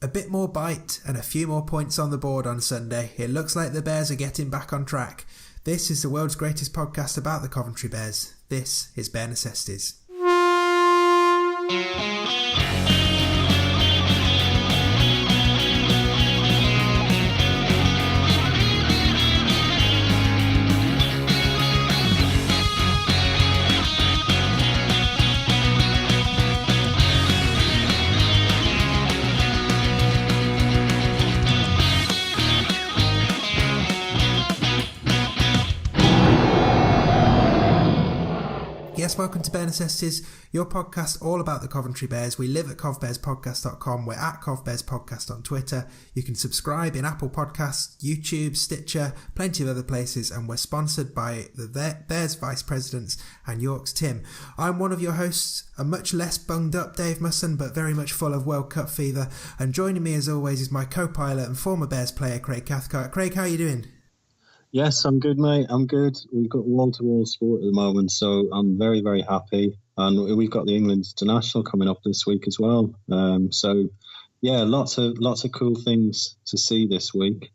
A bit more bite and a few more points on the board on Sunday. It looks like the Bears are getting back on track. This is the world's greatest podcast about the Coventry Bears. This is Bear Necessities. Yes, welcome to Bear Necessities, your podcast all about the Coventry Bears. We live at covbearspodcast.com. We're at covbearspodcast on Twitter. You can subscribe in Apple Podcasts, YouTube, Stitcher, plenty of other places, and we're sponsored by the Bears Vice Presidents and York's Tim. I'm one of your hosts, a much less bunged up Dave Musson, but very much full of World Cup fever. And joining me as always is my co-pilot and former Bears player, Craig Cathcart. Craig, how are you doing? Yes, I'm good, mate. I'm good. We've got wall-to-wall sport at the moment, so I'm very, very happy. And we've got the England International coming up this week as well. So, yeah, lots of cool things to see this week.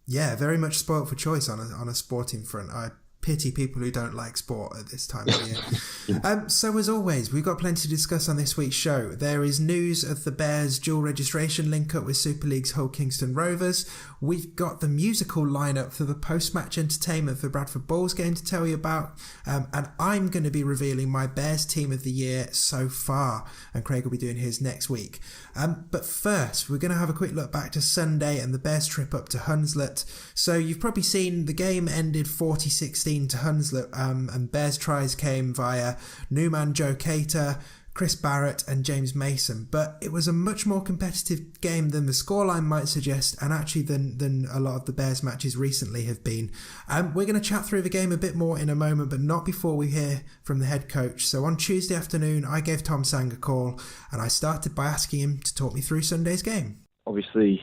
Yeah, very much spoilt for choice on a sporting front. I pity people who don't like sport at this time of year. So as always, we've got plenty to discuss on this week's show. There is news of the Bears' dual registration link-up with Super League's Hull Kingston Rovers. We've got the musical lineup for the post-match entertainment for Bradford Bulls game to tell you about. And I'm going to be revealing my Bears team of the year so far. And Craig will be doing his next week. But first, we're going to have a quick look back to Sunday and the Bears' trip up to Hunslet. So you've probably seen the game ended 40-16 to Hunslet, and Bears tries came via Newman Joe Cater, Chris Barrett and James Mason, but it was a much more competitive game than the scoreline might suggest, and actually than a lot of the Bears matches recently have been. We're going to chat through the game a bit more in a moment, but not before we hear from the head coach. So on Tuesday afternoon, I gave Tom Tsang a call, and I started by asking him to talk me through Sunday's game. Obviously,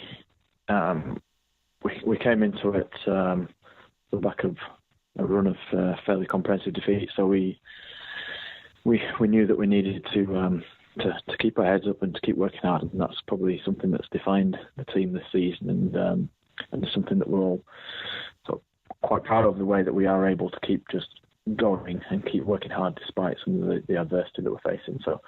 we came into it the back of a run of fairly comprehensive defeat, so we knew that we needed to keep our heads up and to keep working hard, and that's probably something that's defined the team this season, and it's something that we're all sort of quite proud of, the way that we are able to keep just going and keep working hard despite some of the adversity that we're facing. So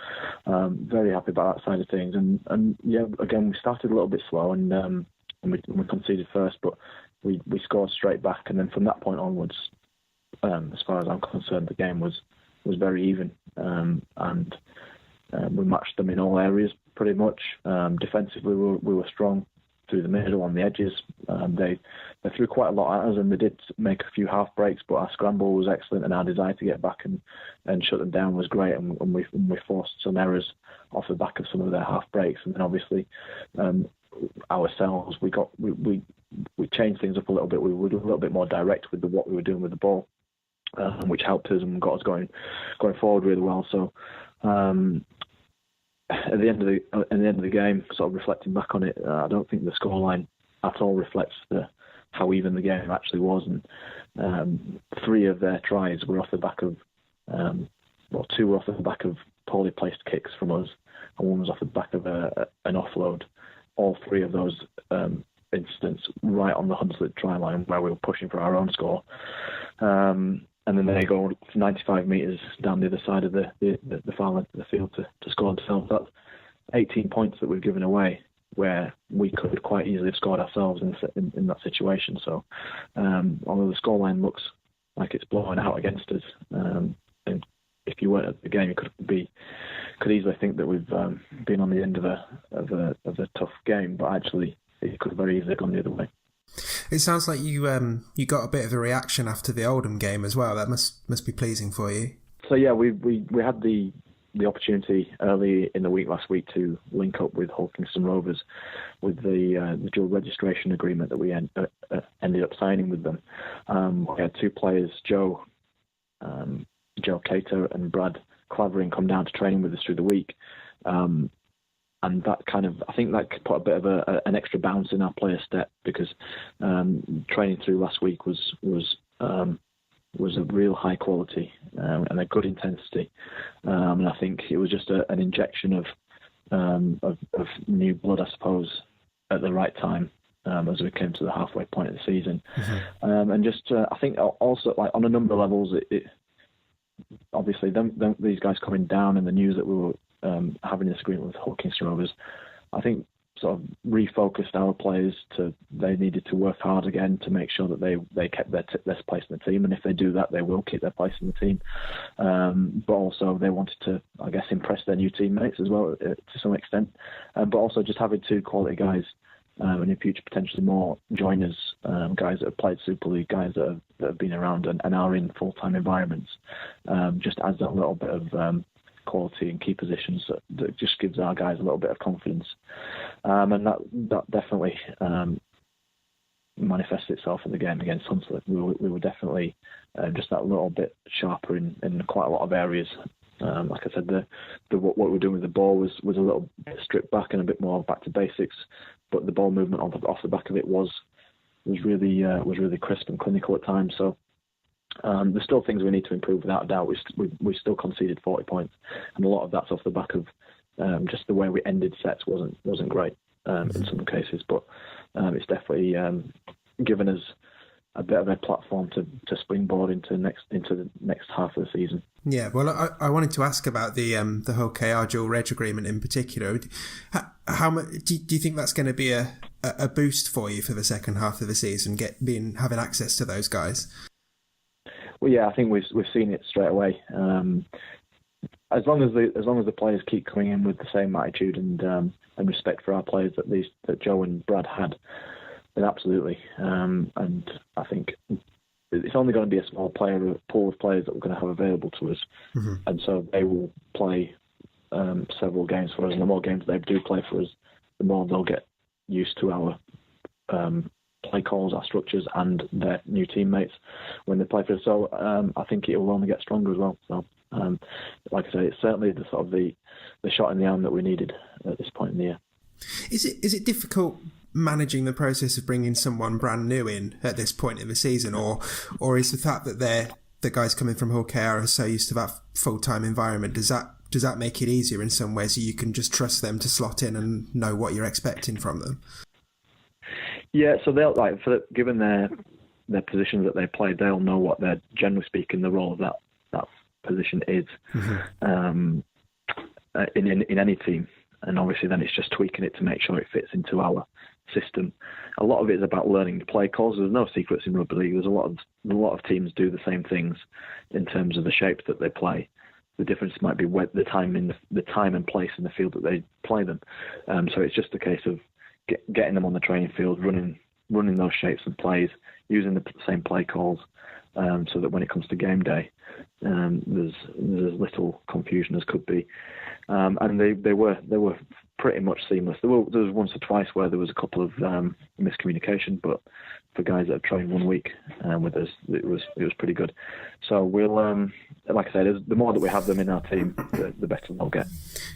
very happy about that side of things, and yeah, again, we started a little bit slow, and we conceded first, but we scored straight back, and then from that point onwards, as far as I'm concerned, the game was very even, and we matched them in all areas pretty much. Defensively, we were strong through the middle, on the edges. They threw quite a lot at us, and they did make a few half breaks, but our scramble was excellent, and our desire to get back and shut them down was great, and we forced some errors off the back of some of their half breaks, and then obviously ourselves, we changed things up a little bit. We were a little bit more direct with what we were doing with the ball, which helped us and got us going forward really well. So at the end of the game, sort of reflecting back on it, I don't think the scoreline at all reflects how even the game actually was. And 3 of their tries were off the back of, 2 were off the back of poorly placed kicks from us, and 1 was off the back of an offload. All 3 of those incidents right on the Hunslet try line, where we were pushing for our own score. And then they go 95 metres down the other side of the far length of the field to score themselves. That's 18 points that we've given away, where we could quite easily have scored ourselves in that situation. So although the scoreline looks like it's blowing out against us, and if you weren't at the game, you could easily think that we've been on the end of a tough game, but actually it could have very easily gone the other way. It sounds like you got a bit of a reaction after the Oldham game as well. That must be pleasing for you. So yeah, we had the opportunity early in the week last week to link up with Hull Kingston Rovers with the dual registration agreement that we ended up signing with them. We had 2 players, Joe Cater and Brad Clavering, come down to training with us through the week. And that I think that put a bit of an extra bounce in our player step, because training through last week was a real high quality and a good intensity. And I think it was just an injection of new blood, I suppose, at the right time as we came to the halfway point of the season. And just I think also like on a number of levels, it obviously these guys coming down and the news that we were having this agreement with Hull Kingston Rovers, I think sort of refocused our players to they needed to work hard again to make sure that they kept their place in the team, and if they do that, they will keep their place in the team. But also they wanted to, I guess, impress their new teammates as well to some extent. But also just having two quality guys, and in future potentially more joiners, guys that have played Super League, guys that have been around and are in full-time environments, just adds that little bit of quality in key positions that just gives our guys a little bit of confidence, and that definitely manifests itself in the game against Hunslet. We were definitely just that little bit sharper in quite a lot of areas. Like I said, what we were doing with the ball was a little bit stripped back and a bit more back to basics, but the ball movement off the back of it was really crisp and clinical at times. So there's still things we need to improve without a doubt. We still conceded 40 points, and a lot of that's off the back of just the way we ended sets wasn't great in some cases, but it's definitely given us a bit of a platform to springboard into the next half of the season. Yeah, well, I wanted to ask about the whole KR dual reg agreement in particular. How much do you think that's going to be a boost for you for the second half of the season, having access to those guys? Well, yeah, I think we've seen it straight away. As long as the players keep coming in with the same attitude and respect for our players that Joe and Brad had, then absolutely. And I think it's only going to be a small pool of players that we're going to have available to us, and so they will play several games for us. And the more games they do play for us, the more they'll get used to our play calls, our structures, and their new teammates when they play for us. So I think it will only get stronger as well. So like I say, it's certainly the sort of the shot in the arm that we needed at this point in the year. Is it difficult managing the process of bringing someone brand new in at this point in the season, or is the fact that the guys coming from Hull KR are so used to that full-time environment, does that make it easier in some ways, so you can just trust them to slot in and know what you're expecting from them? Yeah, so they'll given their positions that they play, they'll know what they're generally speaking the role of that position is in any team, and obviously then it's just tweaking it to make sure it fits into our system. A lot of it is about learning the play calls. There's no secrets in rugby league. There's a lot of teams do the same things in terms of the shapes that they play. The difference might be the time and place in the field that they play them. So it's just a case of getting them on the training field, running those shapes and plays, using the same play calls, so that when it comes to game day, there's as little confusion as could be. And they were pretty much seamless. There was once or twice where there was a couple of miscommunication, but for guys that have trained 1 week with us, it was pretty good. So we'll, like I said, the more that we have them in our team, the better they'll get.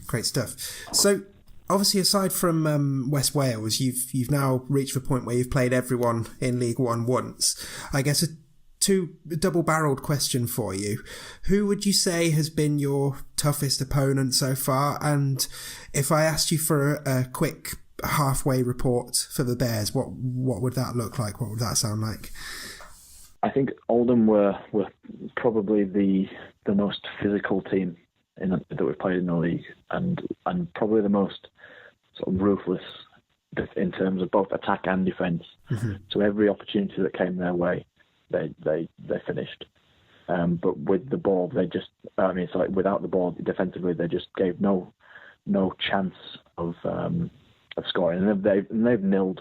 Great stuff. So obviously, aside from West Wales, you've now reached the point where you've played everyone in League One once. I guess a double-barreled question for you. Who would you say has been your toughest opponent so far? And if I asked you for a quick halfway report for the Bears, what would that look like? What would that sound like? I think Oldham were probably the most physical team that we've played in the league, and probably the most sort of ruthless in terms of both attack and defence. So every opportunity that came their way, they finished. But with the ball, without the ball defensively, they just gave no chance of scoring. And they've nilled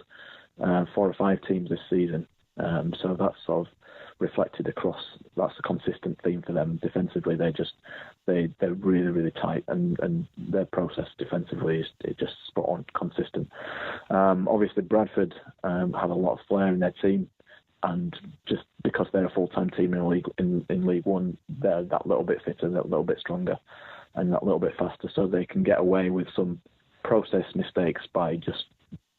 4 or 5 teams this season. So that's sort of reflected across. That's a consistent theme for them defensively. They're really, really tight, and their process defensively is just spot on, consistent. Obviously, Bradford have a lot of flair in their team. And just because they're a full-time team in League One, they're that little bit fitter, that little bit stronger, and that little bit faster, so they can get away with some process mistakes by just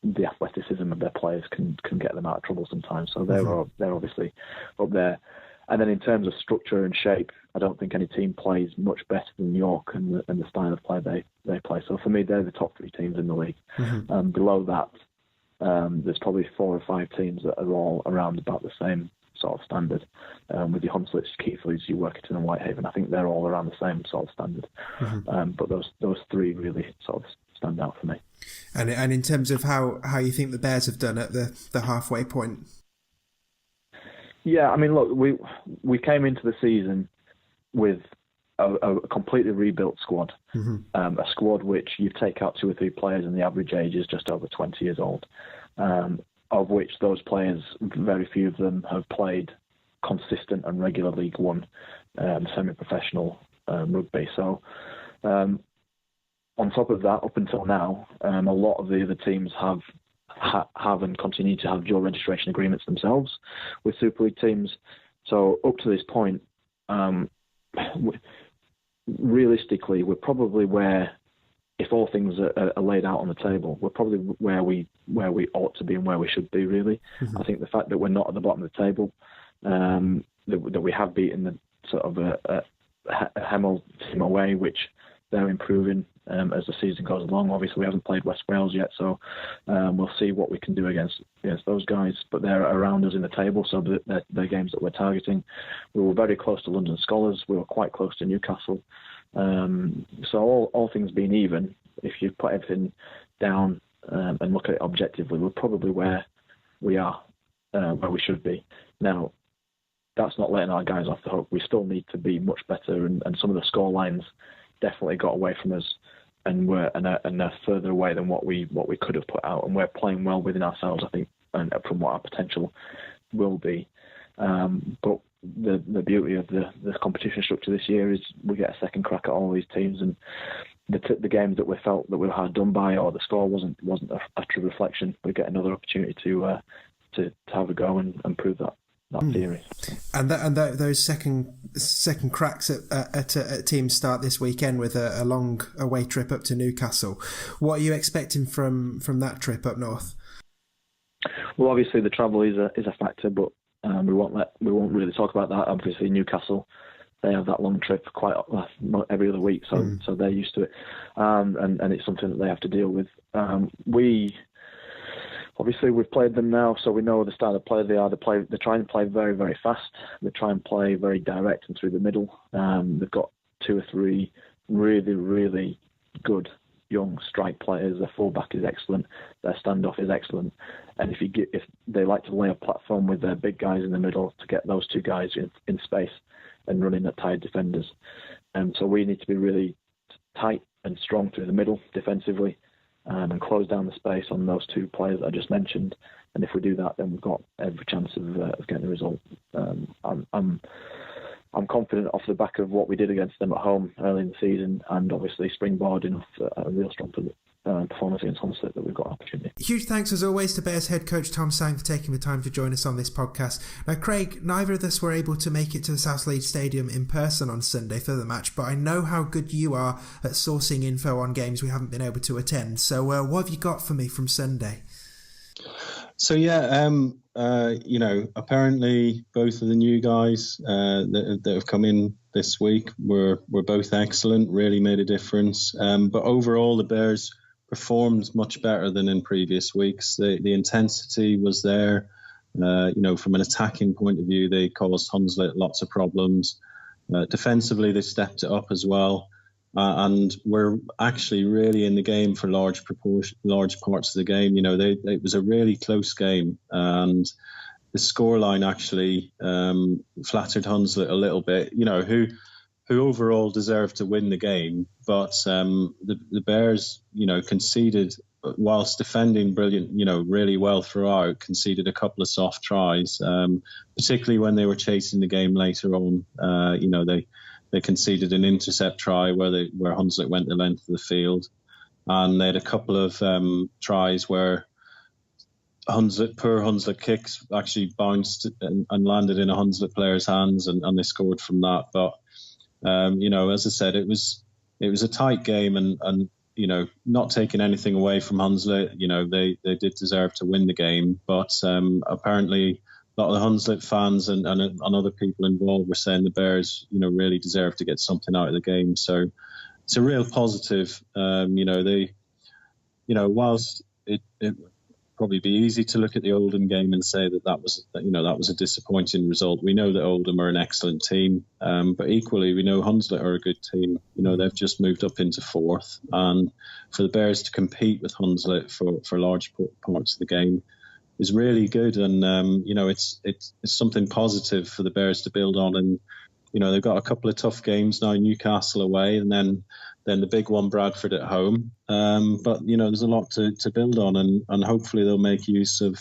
the athleticism of their players can get them out of trouble sometimes. So they're obviously up there. And then in terms of structure and shape, I don't think any team plays much better than York and the style of play they play. So for me, they're the top 3 teams in the league. Below that, there's probably 4 or 5 teams that are all around about the same sort of standard. With your Hunslets, Keithleys, your Workington and Whitehaven, I think they're all around the same sort of standard. But those 3 really sort of stand out for me. And in terms of how you think the Bears have done at the halfway point? Yeah, I mean, look, we came into the season with a completely rebuilt squad, a squad which you take out 2 or 3 players and the average age is just over 20 years old, of which those players, very few of them have played consistent and regular League One semi-professional rugby. So on top of that, up until now, a lot of the other teams have and continue to have dual registration agreements themselves with Super League teams. So up to this point, realistically, we're probably where, if all things are laid out on the table, we're probably where we ought to be and where we should be, really. I think the fact that we're not at the bottom of the table, that we have beaten the sort of a Hemel team away, which they're improving as the season goes along. Obviously, we haven't played West Wales yet, so we'll see what we can do against those guys. But they're around us in the table, so they're games that we're targeting. We were very close to London Scholars. We were quite close to Newcastle. So all things being even, if you put everything down and look at it objectively, we're probably where we are, where we should be. Now, that's not letting our guys off the hook. We still need to be much better, and some of the score lines definitely got away from us, and are further away than what we could have put out. And we're playing well within ourselves, I think, and from what our potential will be. But the beauty of the competition structure this year is we get a second crack at all these teams, and the games that we felt that we were hard done by, or the score wasn't a true reflection, we get another opportunity to have a go and prove that theory. And those second cracks at team start this weekend with a long away trip up to Newcastle. What are you expecting from that trip up north? Well, obviously the travel is a factor, but we won't really talk about that. Obviously Newcastle, they have that long trip quite every other week, so they're used to it, and it's something that they have to deal with. Obviously, we've played them now, so we know the style of play they are. They try and play very, very fast. They try and play very direct and through the middle. They've got 2 or 3 really, really good young strike players. Their fullback is excellent. Their standoff is excellent. And if they like to lay a platform with their big guys in the middle to get those 2 guys in space and running at tired defenders. So we need to be really tight and strong through the middle defensively, and close down the space on those 2 players that I just mentioned. And if we do that, then we've got every chance of getting a result. I'm confident off the back of what we did against them at home early in the season, and obviously springboarding off a real strong performance against Hunslet, that we've got opportunity. Huge thanks as always to Bears head coach Tom Tsang for taking the time to join us on this podcast. Now, Craig, neither of us were able to make it to the South Leeds Stadium in person on Sunday for the match, but I know how good you are at sourcing info on games we haven't been able to attend. So what have you got for me from Sunday? So apparently both of the new guys that have come in this week were both excellent, really made a difference. But overall, the Bears performed much better than in previous weeks. The intensity was there. From an attacking point of view, they caused Hunslet lots of problems. Defensively, they stepped it up as well. And we're actually really in the game for large parts of the game. It was a really close game, and the scoreline actually flattered Hunslet a little bit. Who overall deserved to win the game, but the Bears, conceded, whilst defending brilliant, really well throughout, conceded a couple of soft tries, particularly when they were chasing the game later on. They conceded an intercept try where Hunslet went the length of the field, and they had a couple of tries where poor Hunslet kicks actually bounced and landed in a Hunslet player's hands, and they scored from that. But as I said, it was a tight game, and not taking anything away from Hunslet, they did deserve to win the game, but apparently a lot of the Hunslet fans and other people involved were saying the Bears, really deserve to get something out of the game. So it's a real positive. Whilst probably be easy to look at the Oldham game and say that was a disappointing result. We know that Oldham are an excellent team, but equally we know Hunslet are a good team. They've just moved up into fourth, and for the Bears to compete with Hunslet for large parts of the game is really good, and it's something positive for the Bears to build on. And they've got a couple of tough games now: Newcastle away, and then the big one, Bradford at home. But there's a lot to build on, and hopefully they'll make use of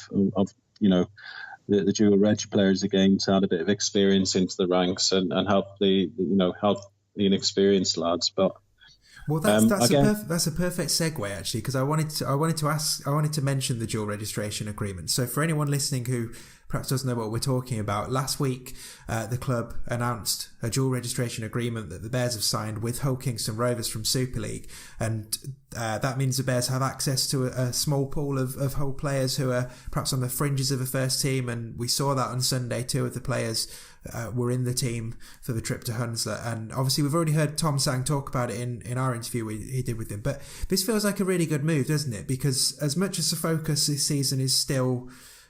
the dual reg players again to add a bit of experience into the ranks and help the inexperienced lads. But well, that's a perfect segue actually, because I wanted to mention the dual registration agreement. So for anyone listening who perhaps doesn't know what we're talking about, last week the club announced a dual registration agreement that the Bears have signed with Hull Kingston Rovers from Super League, and that means the Bears have access to a small pool of Hull players who are perhaps on the fringes of a first team, and we saw that on Sunday. 2 of the players were in the team for the trip to Hunslet, and obviously we've already heard Tom Tsang talk about it in our interview he did with him. But this feels like a really good move, doesn't it? Because as much as the focus this season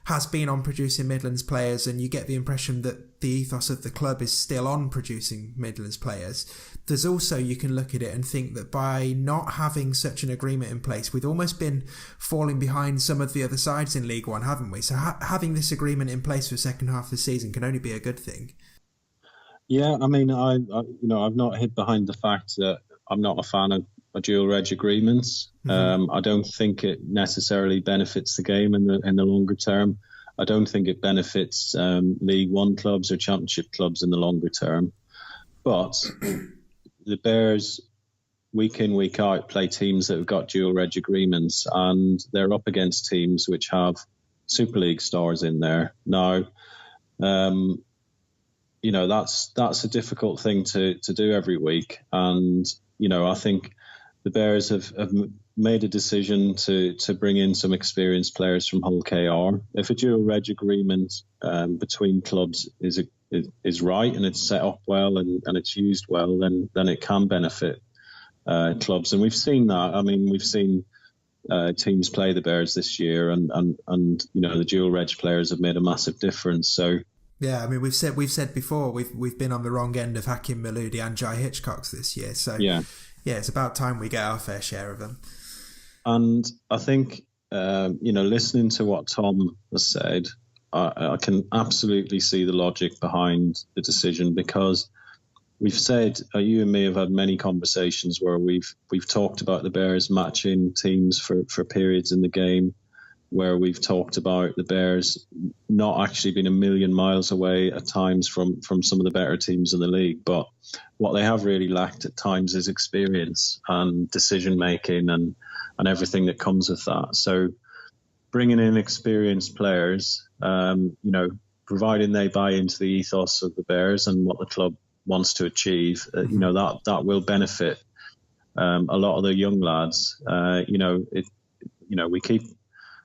has been on producing Midlands players, and you get the impression that the ethos of the club is still on producing Midlands players, there's also, you can look at it and think that by not having such an agreement in place, we've almost been falling behind some of the other sides in League One, haven't we? So having this agreement in place for the second half of the season can only be a good thing. Yeah, I mean, I've not hid behind the fact that I'm not a fan of dual reg agreements. I don't think it necessarily benefits the game in the longer term. I don't think it benefits League One clubs or Championship clubs in the longer term. But the Bears, week in, week out, play teams that have got dual reg agreements, and they're up against teams which have Super League stars in there. Now, that's a difficult thing to do every week. And, I think the Bears have made a decision to bring in some experienced players from Hull KR. If a dual reg agreement between clubs is right and it's set up well and it's used well, then it can benefit clubs. And we've seen that. I mean, we've seen teams play the Bears this year, and the dual reg players have made a massive difference. So. Yeah, I mean, we've said before we've been on the wrong end of Hakim Maludi and Jai Hitchcocks this year. So yeah, it's about time we get our fair share of them. And I think listening to what Tom has said, I can absolutely see the logic behind the decision, because we've said, you and me have had many conversations where we've talked about the Bears matching teams for periods in the game, where we've talked about the Bears not actually being a million miles away at times from some of the better teams in the league. But what they have really lacked at times is experience and decision-making and everything that comes with that. So bringing in experienced players, providing they buy into the ethos of the Bears and what the club wants to achieve, that will benefit a lot of the young lads. We keep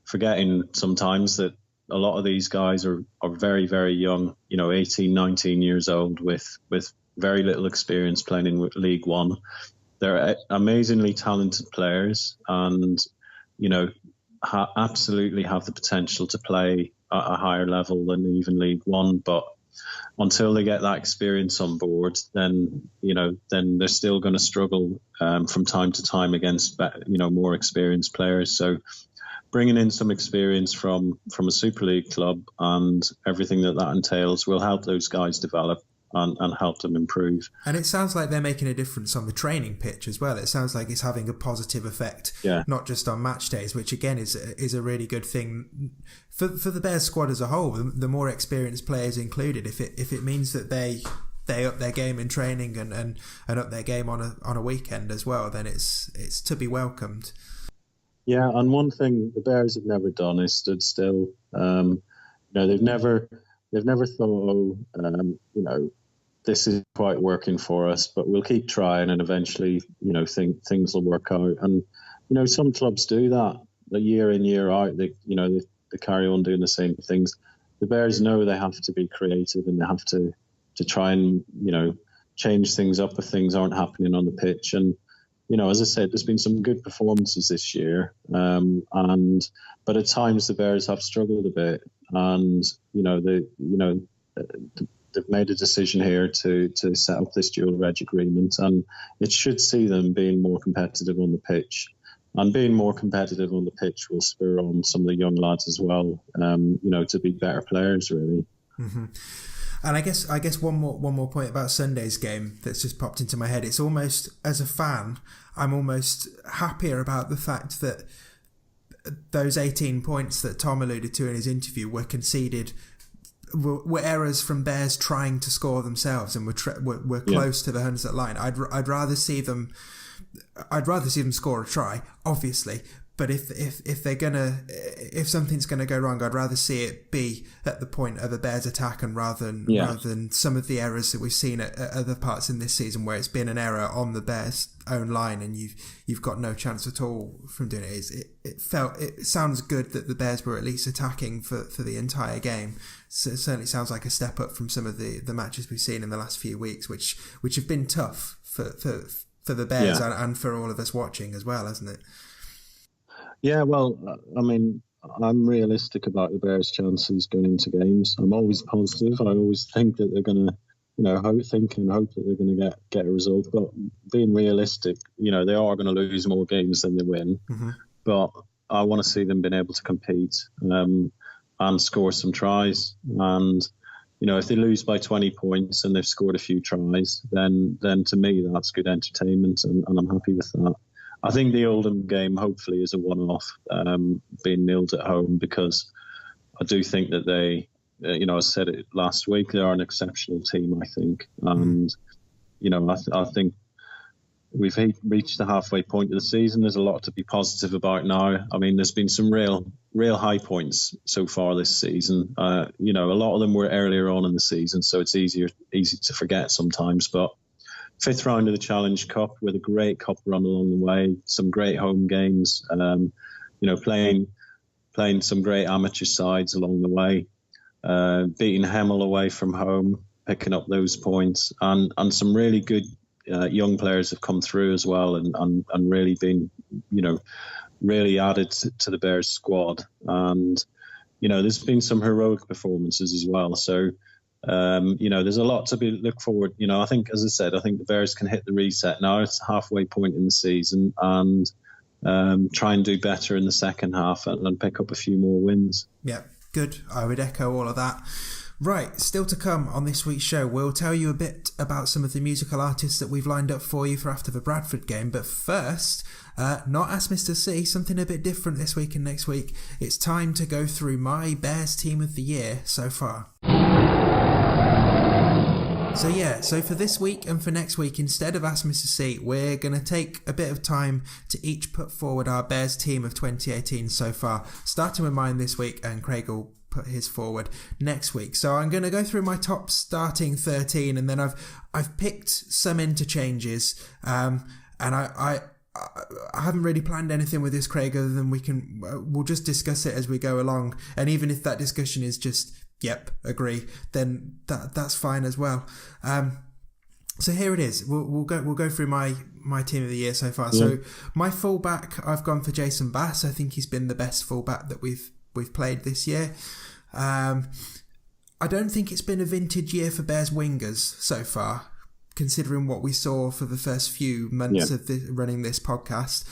forgetting sometimes that a lot of these guys are very, very young, 18, 19 years old with very little experience playing in League One. They're amazingly talented players and, absolutely have the potential to play at a higher level than even League One. But until they get that experience on board, then they're still going to struggle from time to time against, more experienced players. So bringing in some experience from a Super League club and everything that entails will help those guys develop and help them improve. And it sounds like they're making a difference on the training pitch as well. It sounds like it's having a positive effect, not just on match days, which again is a really good thing for the Bears squad as a whole. The more experienced players included, if it means that they up their game in training and up their game on a weekend as well, then it's to be welcomed. Yeah, and one thing the Bears have never done is stood still. They've never thought, this is quite working for us, but we'll keep trying, and eventually, think things will work out. And some clubs do that, year in, year out. They carry on doing the same things. The Bears know they have to be creative, and they have to try and change things up if things aren't happening on the pitch. And as I said, there's been some good performances this year, but at times the Bears have struggled a bit, and they've made a decision here to set up this dual reg agreement, and it should see them being more competitive on the pitch. And being more competitive on the pitch will spur on some of the young lads as well, to be better players, really. Mm-hmm. And I guess one more point about Sunday's game that's just popped into my head. It's almost, as a fan, I'm almost happier about the fact that those 18 points that Tom alluded to in his interview were conceded, were errors from Bears trying to score themselves, and were close to the Hunslet line. I'd rather see them score a try, obviously. But if something's gonna go wrong, I'd rather see it be at the point of a Bears attack, and rather than some of the errors that we've seen at other parts in this season, where it's been an error on the Bears' own line and you've got no chance at all from doing it. It sounds good that the Bears were at least attacking for the entire game. So it certainly sounds like a step up from some of the matches we've seen in the last few weeks, which have been tough for the Bears and for all of us watching as well, hasn't it? Yeah, well, I mean, I'm realistic about the Bears' chances going into games. I'm always positive. I always think that they're going to, hope that they're going to get a result. But being realistic, they are going to lose more games than they win. Mm-hmm. But I want to see them being able to compete and score some tries. And, if they lose by 20 points and they've scored a few tries, then to me, that's good entertainment, and I'm happy with that. I think the Oldham game hopefully is a one-off, being nilled at home, because I do think that they, I said it last week, they are an exceptional team, I think. And, I think we've reached the halfway point of the season. There's a lot to be positive about now. I mean, there's been some real high points so far this season. A lot of them were earlier on in the season, so it's easy to forget sometimes, but 5th round of the Challenge Cup with a great cup run along the way, some great home games, playing some great amateur sides along the way, beating Hemel away from home, picking up those points, and some really good young players have come through as well, and really been, really added to the Bears squad. And, there's been some heroic performances as well. So, there's a lot to look forward. I think, as I said, the Bears can hit the reset now. It's halfway point in the season, and try and do better in the second half and pick up a few more wins. Yeah, good. I would echo all of that. Right, still to come on this week's show, we'll tell you a bit about some of the musical artists that we've lined up for you for after the Bradford game. But first, not Ask Mr. C, something a bit different this week and next week. It's time to go through my Bears team of the year so far. So for this week and for next week, instead of Ask Mr. C, we're going to take a bit of time to each put forward our Bears team of 2018 so far, starting with mine this week, and Craig will put his forward next week. So I'm going to go through my top starting 13, and then I've picked some interchanges, and I haven't really planned anything with this, Craig, other than we'll just discuss it as we go along, and even if that discussion is just yep, agree, then that's fine as well. So here it is. We'll go through my team of the year so far. Yeah. So my fullback, I've gone for Jason Bass. I think he's been the best fullback that we've played this year. I don't think it's been a vintage year for Bears wingers so far, considering what we saw for the first few months of running this podcast.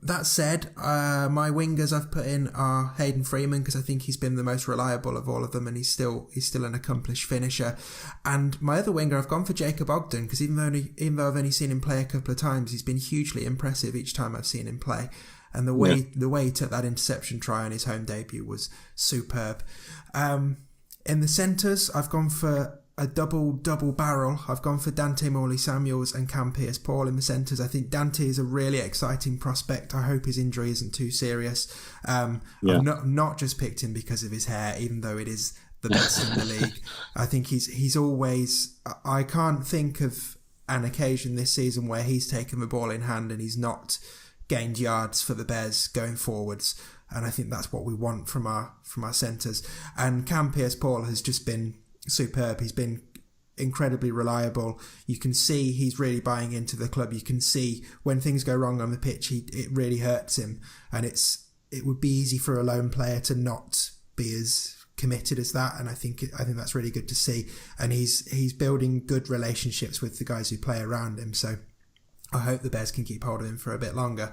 That said, my wingers I've put in are Hayden Freeman, because I think he's been the most reliable of all of them, and he's still an accomplished finisher. And my other winger, I've gone for Jacob Ogden, because even though I've only seen him play a couple of times, he's been hugely impressive each time I've seen him play. And the way he took that interception try on his home debut was superb. In the centres, I've gone for a double barrel. I've gone for Dante Morley-Samuels and Cam Pierce-Paul in the centres. I think Dante is a really exciting prospect. I hope his injury isn't too serious. I've not just picked him because of his hair, even though it is the best in the league. I think he's always... I can't think of an occasion this season where he's taken the ball in hand and he's not gained yards for the Bears going forwards. And I think that's what we want from our centres. And Cam Pierce-Paul has just been superb. He's been incredibly reliable. You can see he's really buying into the club. You can see when things go wrong on the pitch, it really hurts him, and it would be easy for a lone player to not be as committed as that. And I think that's really good to see. And he's building good relationships with the guys who play around him. So I hope the Bears can keep hold of him for a bit longer.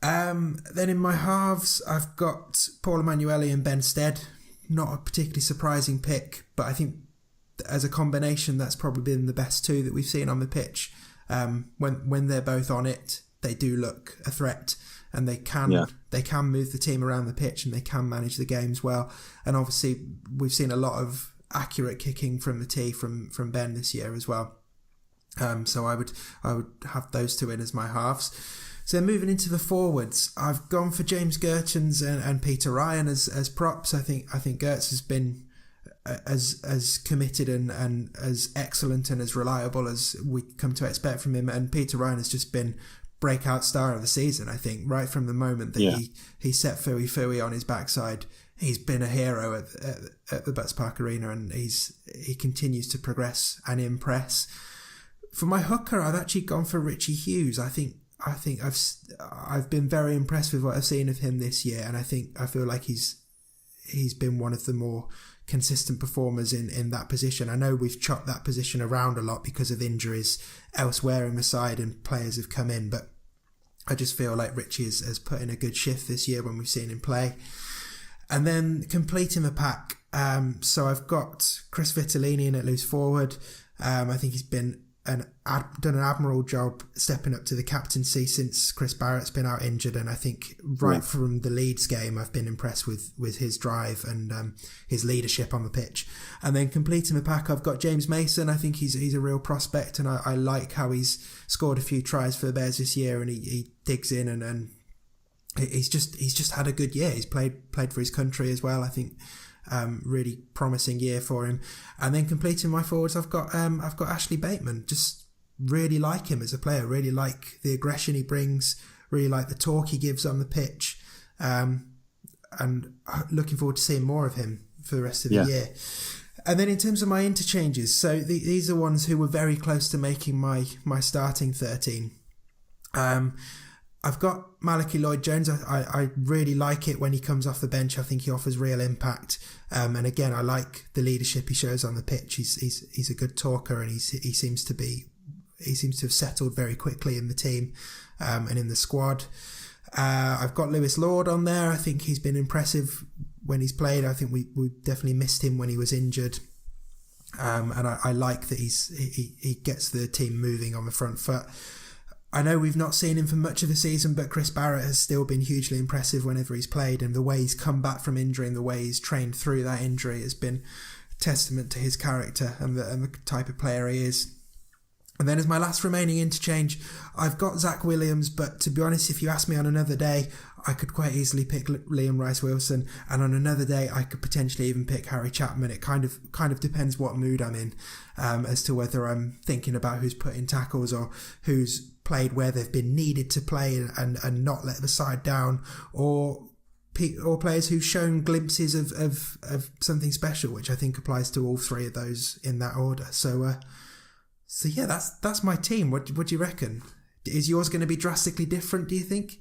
Then in my halves, I've got Paul Emanuele and Ben Stead. Not a particularly surprising pick, but I think as a combination, that's probably been the best two that we've seen on the pitch. When they're both on it, they do look a threat, and they can move the team around the pitch, and they can manage the games well. And obviously, we've seen a lot of accurate kicking from the tee from Ben this year as well. So I would have those two in as my halves. So moving into the forwards, I've gone for James Gertens and Peter Ryan as props. I think Gertz has been as committed and as excellent and as reliable as we come to expect from him. And Peter Ryan has just been breakout star of the season, I think, right from the moment that he set Fui on his backside. He's been a hero at the Butts Park Arena, and he continues to progress and impress. For my hooker, I've actually gone for Richie Hughes. I think I've been very impressed with what I've seen of him this year, and I feel like he's been one of the more consistent performers in that position. I know we've chopped that position around a lot because of injuries elsewhere in the side and players have come in, but I just feel like Richie has put in a good shift this year when we've seen him play. And then completing the pack, so I've got Chris Vitellini in at loose forward. I think he's been done an admirable job stepping up to the captaincy since Chris Barrett's been out injured, and I think from the Leeds game I've been impressed with his drive and his leadership on the pitch. And then completing the pack, I've got James Mason. I think he's a real prospect, and I like how he's scored a few tries for the Bears this year, and he digs in and he's just had a good year. He's played for his country as well, I think. Really promising year for him. And then completing my forwards, I've got Ashley Bateman. Just really like him as a player, really like the aggression he brings, really like the talk he gives on the pitch, and looking forward to seeing more of him for the rest of the year. And then in terms of my interchanges, so these are ones who were very close to making my starting 13. I've got Malachi Lloyd-Jones. I really like it when he comes off the bench. I think he offers real impact. And again, I like the leadership he shows on the pitch. He's a good talker, and he seems to have settled very quickly in the team and in the squad. I've got Lewis Lord on there. I think he's been impressive when he's played. I think we definitely missed him when he was injured. And I like that he gets the team moving on the front foot. I know we've not seen him for much of the season, but Chris Barrett has still been hugely impressive whenever he's played, and the way he's come back from injury and the way he's trained through that injury has been testament to his character and the type of player he is. And then as my last remaining interchange, I've got Zach Williams, but to be honest, if you ask me on another day, I could quite easily pick Liam Rice-Wilson, and on another day I could potentially even pick Harry Chapman. It kind of depends what mood I'm in as to whether I'm thinking about who's put in tackles or who's played where they've been needed to play and not let the side down, or players who've shown glimpses of something special, which I think applies to all three of those in that order. So yeah, that's my team. What do you reckon? Is yours going to be drastically different, do you think?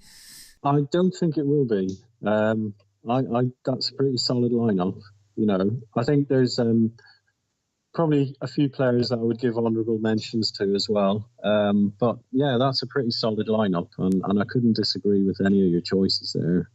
I don't think it will be. That's a pretty solid lineup. I think there's probably a few players that I would give honourable mentions to as well. But yeah, that's a pretty solid lineup, and I couldn't disagree with any of your choices there.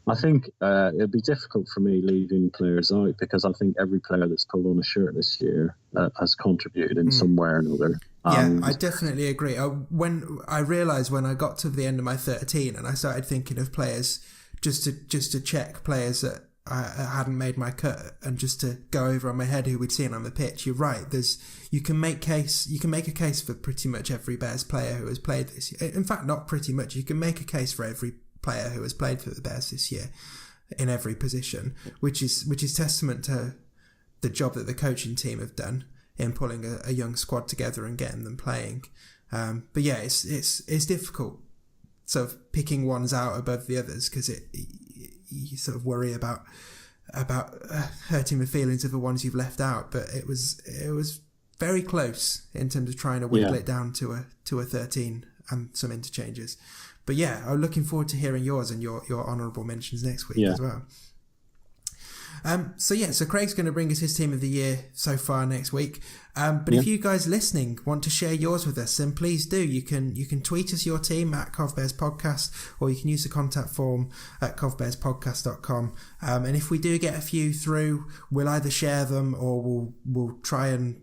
I think it'd be difficult for me leaving players out, because I think every player that's pulled on a shirt this year has contributed in some way or another. Yeah, I definitely agree. When I realised when I got to the end of my 13 and I started thinking of players just to check players that I hadn't made my cut, and just to go over on my head who we'd seen on the pitch. You're right. You can make a case for pretty much every Bears player who has played this year. In fact, not pretty much. You can make a case for every player who has played for the Bears this year in every position, which is testament to the job that the coaching team have done in pulling a young squad together and getting them playing. But yeah, it's difficult sort of picking ones out above the others, because you sort of worry about hurting the feelings of the ones you've left out, but it was very close in terms of trying to whittle it down to a 13 and some interchanges. But yeah, I'm looking forward to hearing yours and your honourable mentions next week as well. So Craig's going to bring us his team of the year so far next week. But if you guys listening want to share yours with us, then please do. You can tweet us your team at Cov Bears Podcast, or you can use the contact form at covbearspodcast.com. And if we do get a few through, we'll either share them or we'll try and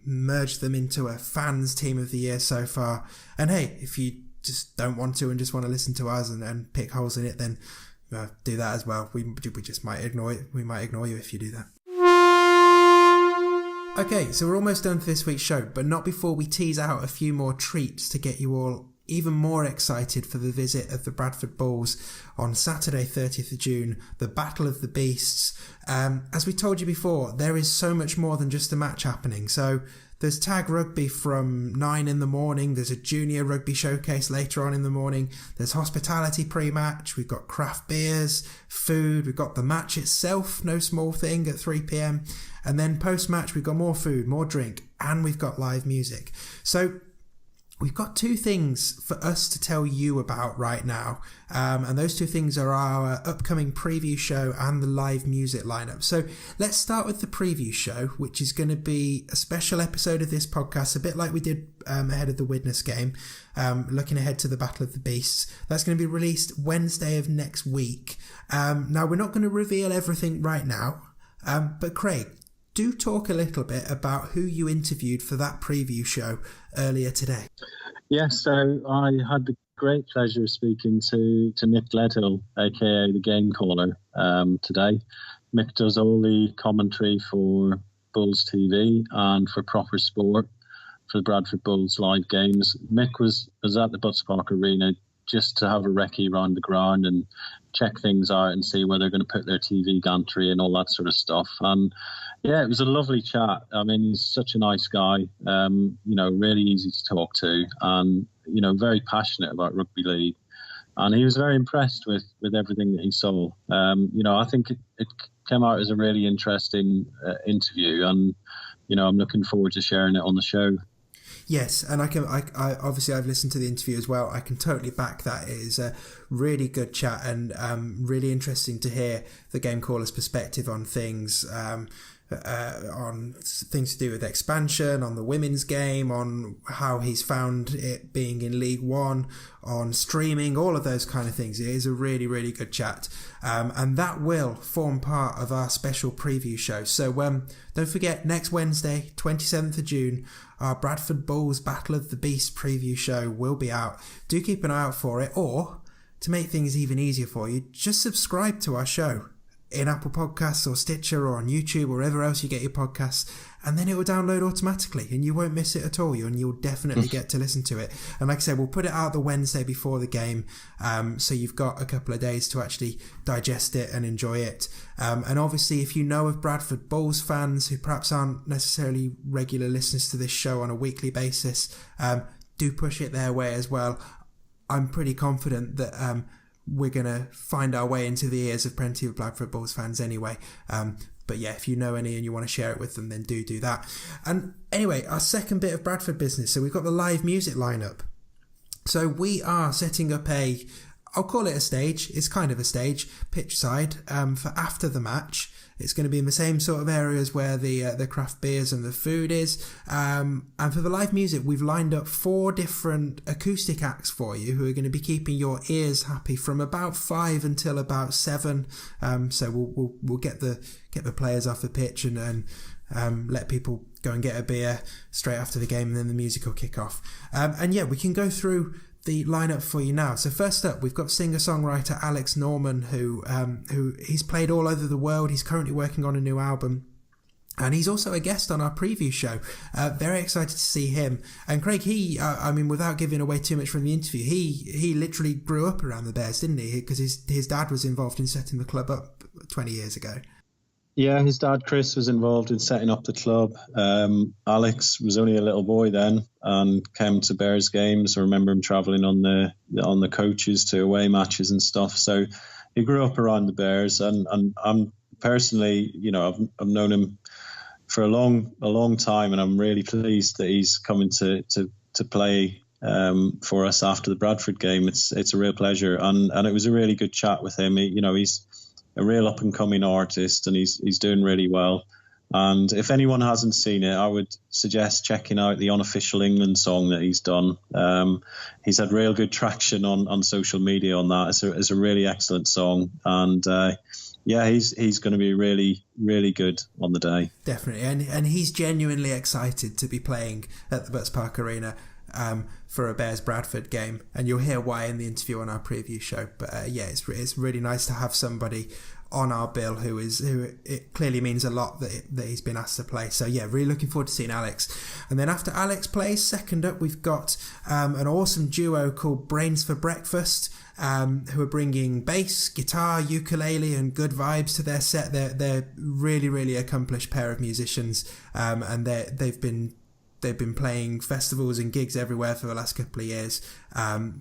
merge them into a fans team of the year so far. And hey, if you just don't want to and just want to listen to us and pick holes in it, then do that as well. We just might ignore it. We might ignore you if you do that. Okay, so we're almost done for this week's show, but not before we tease out a few more treats to get you all even more excited for the visit of the Bradford Bulls on Saturday 30th of June, the Battle of the Beasts. As we told you before, there is so much more than just a match happening. So there's tag rugby from 9 in the morning. There's a junior rugby showcase later on in the morning. There's hospitality pre-match. We've got craft beers, food. We've got the match itself, no small thing, at 3 p.m. And then post-match, we've got more food, more drink, and we've got live music. So we've got two things for us to tell you about right now. And those two things are our upcoming preview show and the live music lineup. So let's start with the preview show, which is going to be a special episode of this podcast, a bit like we did ahead of the Widnes game, looking ahead to the Battle of the Beasts. That's going to be released Wednesday of next week. Now, we're not going to reveal everything right now, but Craig, do talk a little bit about who you interviewed for that preview show earlier today. Yes, so I had the great pleasure of speaking to Mick Gledhill, aka the Game Caller, today. Mick does all the commentary for Bulls TV and for Proper Sport for the Bradford Bulls live games. Mick was at the Butts Park Arena just to have a recce around the ground and check things out and see where they're going to put their TV gantry and all that sort of stuff. And yeah, it was a lovely chat. I mean, he's such a nice guy, really easy to talk to, and, very passionate about rugby league. And he was very impressed with everything that he saw. I think it came out as a really interesting interview, and, I'm looking forward to sharing it on the show. Yes, and I obviously I've listened to the interview as well. I can totally back that. It is a really good chat and really interesting to hear the Game Caller's perspective on things, on things to do with expansion, on the women's game, on how he's found it being in League One, on streaming, all of those kind of things. It is a really, really good chat. And that will form part of our special preview show. So don't forget, next Wednesday, 27th of June, our Bradford Bulls Battle of the Beast preview show will be out. Do keep an eye out for it, or to make things even easier for you, just subscribe to our show in Apple Podcasts or Stitcher or on YouTube or wherever else you get your podcasts, and then it will download automatically and you won't miss it at all, and you'll definitely get to listen to it. And like I said, we'll put it out the Wednesday before the game, so you've got a couple of days to actually digest it and enjoy it. And obviously, if you know of Bradford Bulls fans who perhaps aren't necessarily regular listeners to this show on a weekly basis, do push it their way as well. I'm pretty confident that we're going to find our way into the ears of plenty of Bradford Bulls fans anyway. But yeah, if you know any and you want to share it with them, then do that. And anyway, our second bit of Bradford business. So we've got the live music lineup. So we are setting up I'll call it a stage. It's kind of a stage, pitch side, for after the match. It's going to be in the same sort of areas where the craft beers and the food is. And for the live music, we've lined up 4 different acoustic acts for you who are going to be keeping your ears happy from about 5 until about 7. So we'll get the players off the pitch and let people go and get a beer straight after the game, and then the music will kick off. And yeah, we can go through the lineup for you now. So first up, we've got singer-songwriter Alex Norman, who he's played all over the world. He's currently working on a new album, and he's also a guest on our preview show. Very excited to see him. And Craig, without giving away too much from the interview, he literally grew up around the Bears, didn't he? Because his dad was involved in setting the club up 20 years ago. Yeah, his dad, Chris, was involved in setting up the club. Alex was only a little boy then and came to Bears games. I remember him travelling on the coaches to away matches and stuff. So he grew up around the Bears, and I'm personally, I've known him for a long time, and I'm really pleased that he's coming to play for us after the Bradford game. It's a real pleasure, and it was a really good chat with him. He's a real up and coming artist, and he's doing really well. And if anyone hasn't seen it, I would suggest checking out the Unofficial England song that he's done. He's had real good traction on social media on that. It's a really excellent song, and he's going to be really, really good on the day. Definitely, and he's genuinely excited to be playing at the Butts Park Arena for a Bears Bradford game, and you'll hear why in the interview on our preview show. But it's really nice to have somebody on our bill who it clearly means a lot that he's been asked to play. So yeah, really looking forward to seeing Alex. And then after Alex plays, second up we've got an awesome duo called Brains for Breakfast, who are bringing bass, guitar, ukulele and good vibes to their set. They're really, really accomplished pair of musicians, and they've been playing festivals and gigs everywhere for the last couple of years. They're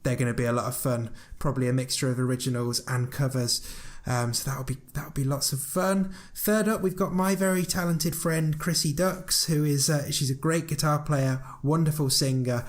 going to be a lot of fun, probably a mixture of originals and covers. So that'll be lots of fun. Third up, we've got my very talented friend Chrissy Ducks, who is she's a great guitar player, wonderful singer.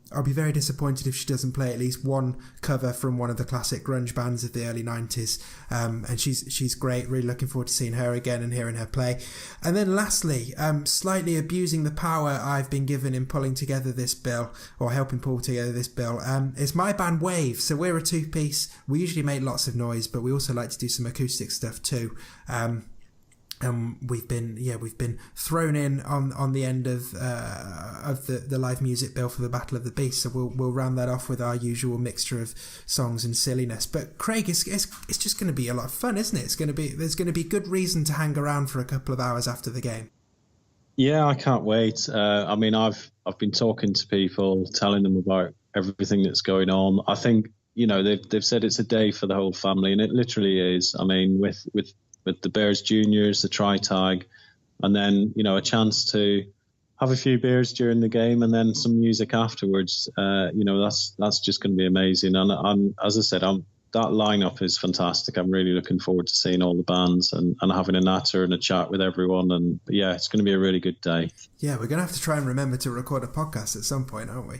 I'll be very disappointed if she doesn't play at least one cover from one of the classic grunge bands of the early 90s. And she's great. Really looking forward to seeing her again and hearing her play. And then lastly, slightly abusing the power I've been given in pulling together this bill, or helping pull together this bill, is my band Wave. So we're a two-piece. We usually make lots of noise, but we also like to do some acoustic stuff too. We've been thrown in on the end of the live music bill for the Battle of the Beast, so we'll round that off with our usual mixture of songs and silliness. But Craig, it's just going to be a lot of fun, isn't it? There's going to be good reason to hang around for a couple of hours after the game. Yeah, I can't wait. I've been talking to people, telling them about everything that's going on. I think they've said it's a day for the whole family, and it literally is. I mean, with the Bears Juniors, the Tri-Tag, and then, a chance to have a few beers during the game and then some music afterwards. That's just going to be amazing. And as I said, that lineup is fantastic. I'm really looking forward to seeing all the bands and having a natter and a chat with everyone. And yeah, it's going to be a really good day. Yeah, we're going to have to try and remember to record a podcast at some point, aren't we?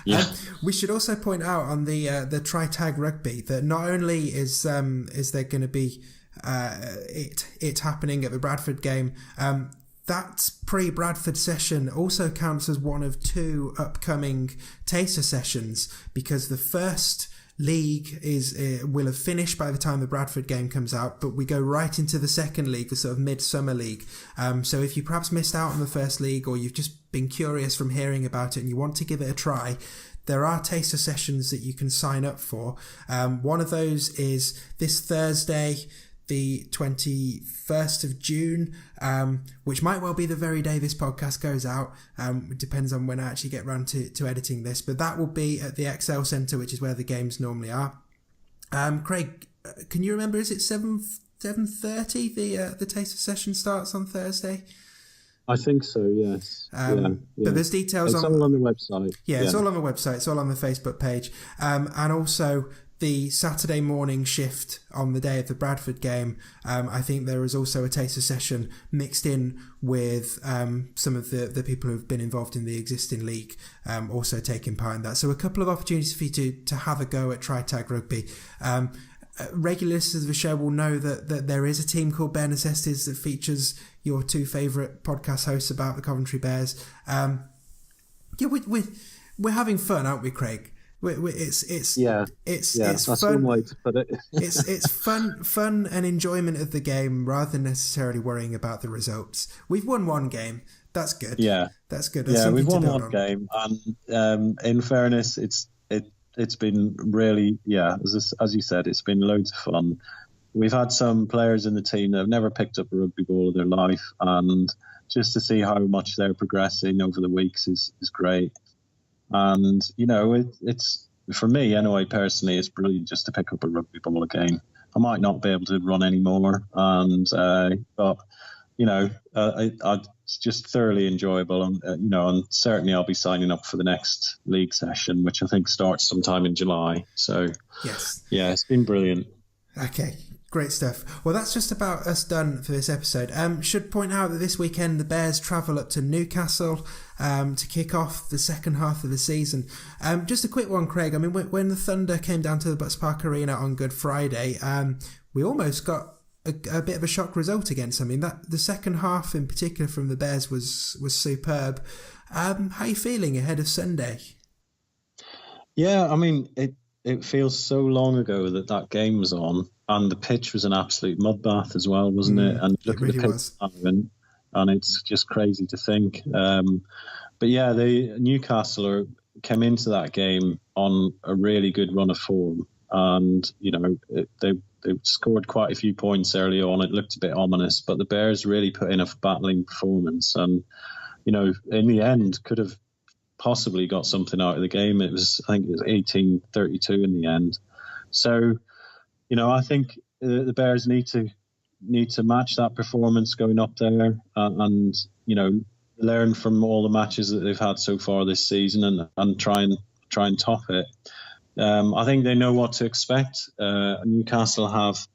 Yeah. We should also point out on the Tri-Tag Rugby that not only is there going to be it happening at the Bradford game, that pre-Bradford session also counts as one of two upcoming taster sessions, because the first league will have finished by the time the Bradford game comes out, but we go right into the second league, the sort of midsummer league. So if you perhaps missed out on the first league, or you've just been curious from hearing about it and you want to give it a try, there are taster sessions that you can sign up for. One of those is this Thursday, the 21st of June, which might well be the very day this podcast goes out. It depends on when I actually get round to editing this, but that will be at the XL Centre, which is where the games normally are. Craig, can you remember, is it 7:30 the taster session starts on Thursday? I think so, yes. But there's details it's all on the website. Yeah, it's all on the website. It's all on the Facebook page. And also the Saturday morning shift on the day of the Bradford game, I think there is also a taster session mixed in with some of the people who've been involved in the existing league also taking part in that. So a couple of opportunities for you to have a go at Tri-Tag Rugby. Regular listeners of the show will know that there is a team called Bear Necessities that features your two favourite podcast hosts about the Coventry Bears. We're having fun, aren't we, Craig? It's that's fun. One way to put it. it's fun and enjoyment of the game rather than necessarily worrying about the results. We've won one game. That's good. Yeah, that's good. That's we've won one game, and in fairness, it's been really, as you said, it's been loads of fun. We've had some players in the team that have never picked up a rugby ball in their life, and just to see how much they're progressing over the weeks is great. And, it's for me anyway, personally, it's brilliant just to pick up a rugby ball again. I might not be able to run anymore, but it's just thoroughly enjoyable. And, and certainly I'll be signing up for the next league session, which I think starts sometime in July. So, yes. Yeah, it's been brilliant. Okay, Great stuff. Well, that's just about us done for this episode. Should point out that this weekend the Bears travel up to Newcastle to kick off the second half of the season. Just a quick one, Craig. I mean, when the Thunder came down to the Butts Park Arena on Good Friday, we almost got a bit of a shock result against them. I mean, that the second half in particular from the Bears was superb. How are you feeling ahead of Sunday? Yeah, I mean, it feels so long ago that game was on, and the pitch was an absolute mudbath as well, wasn't it? And look at the pitch, and it's just crazy to think. But yeah, Newcastle came into that game on a really good run of form, and they scored quite a few points early on. It looked a bit ominous, but the Bears really put in a battling performance, and in the end could have possibly got something out of the game. I think it was 18-32 in the end. So, I think the Bears need to match that performance going up there, and learn from all the matches that they've had so far this season, and try and top it. I think they know what to expect. Newcastle have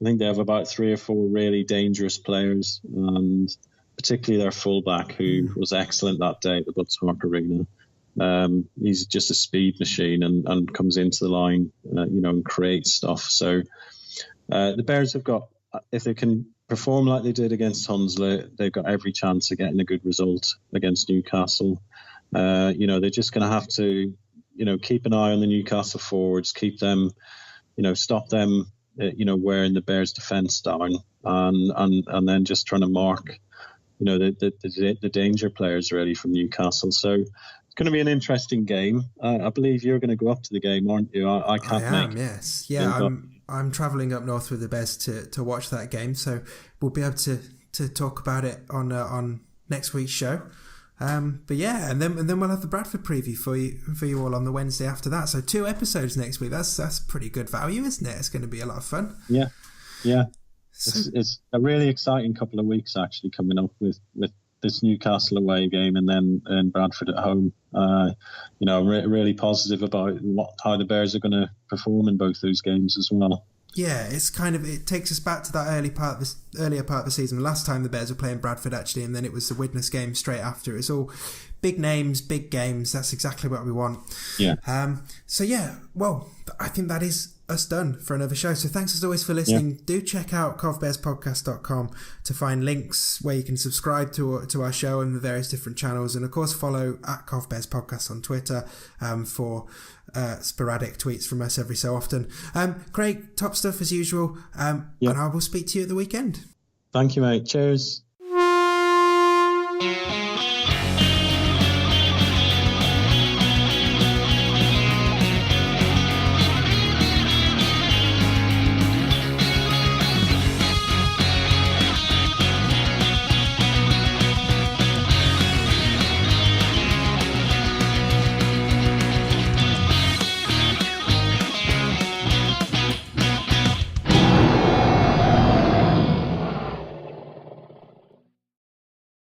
about 3 or 4 really dangerous players, and particularly their fullback, who was excellent that day at the Butts Park Arena. He's just a speed machine and comes into the line, and creates stuff. So the Bears have got, if they can perform like they did against Hunslet, they've got every chance of getting a good result against Newcastle. They're just going to have to, keep an eye on the Newcastle forwards, keep them, stop them, wearing the Bears' defence down, and then just trying to mark, the danger players really from Newcastle. So it's going to be an interesting game. I believe you're going to go up to the game, aren't you? I can't. Yes. Yeah, I'm travelling up north with the Bears to watch that game, so we'll be able to talk about it on next week's show. But yeah, and then we'll have the Bradford preview for you all on the Wednesday after that. So 2 episodes next week. That's pretty good value, isn't it? It's going to be a lot of fun. Yeah. It's a really exciting couple of weeks actually coming up with this Newcastle away game, and then Bradford at home. Really positive about how the Bears are going to perform in both those games as well. Yeah, it takes us back to that earlier part of the season. The last time the Bears were playing Bradford actually, and then it was the Widnes game straight after. It's all big names, big games. That's exactly what we want. Yeah. So yeah, well, I think that is us done for another show. So thanks as always for listening. Yeah. Do check out covbearspodcast.com to find links where you can subscribe to our show and the various different channels, and of course follow at covbearspodcast on Twitter for sporadic tweets from us every so often. Craig, top stuff as usual, and I will speak to you at the weekend. Thank you, mate. Cheers.